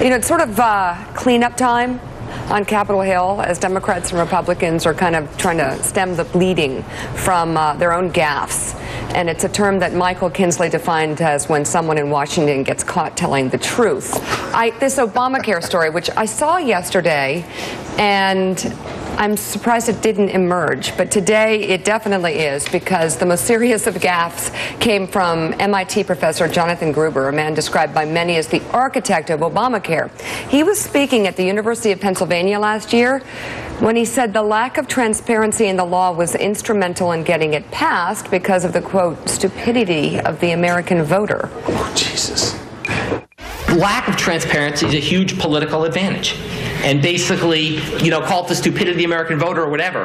You know, it's sort of cleanup time on Capitol Hill as Democrats and Republicans are kind of trying to stem the bleeding from their own gaffes. And it's a term that Michael Kinsley defined as when someone in Washington gets caught telling the truth. This Obamacare story, which I saw yesterday, and I'm surprised it didn't emerge, but today it definitely is, because the most serious of gaffes came from MIT professor Jonathan Gruber, a man described by many as the architect of Obamacare. He was speaking at the University of Pennsylvania last year when he said the lack of transparency in the law was instrumental in getting it passed because of the, quote, stupidity of the American voter. Oh, Jesus. Lack of transparency is a huge political advantage. And basically, you know, call it the stupidity of the American voter or whatever.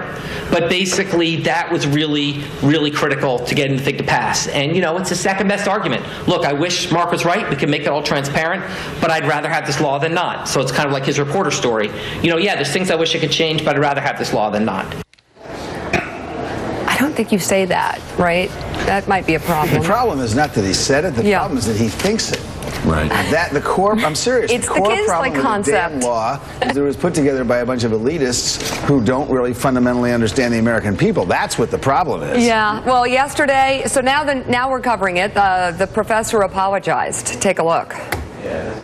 But basically, that was really, really critical to getting the thing to pass. And, you know, it's the second best argument. Look, I wish Mark was right. We can make it all transparent. But I'd rather have this law than not. So it's kind of like his reporter story. You know, yeah, there's things I wish I could change, but I'd rather have this law than not. I don't think you say that, right? That might be a problem. The problem is not that he said it. The problem is that he thinks it. Right. I'm serious. It's the core Kinsley problem with the damn law is it was put together by a bunch of elitists who don't really fundamentally understand the American people. That's what the problem is. Yeah. Well, yesterday, so now we're covering it. The professor apologized. Take a look. Yeah.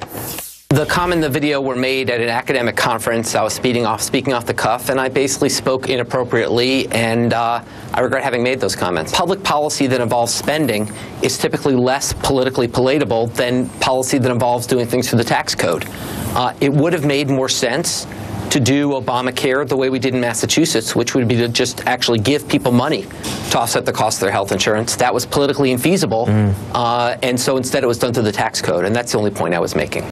The comment and the video were made at an academic conference. I was speaking off the cuff, and I basically spoke inappropriately, and I regret having made those comments. Public policy that involves spending is typically less politically palatable than policy that involves doing things through the tax code. It would have made more sense to do Obamacare the way we did in Massachusetts, which would be to just actually give people money to offset the cost of their health insurance. That was politically infeasible, and so instead it was done through the tax code, and that's the only point I was making.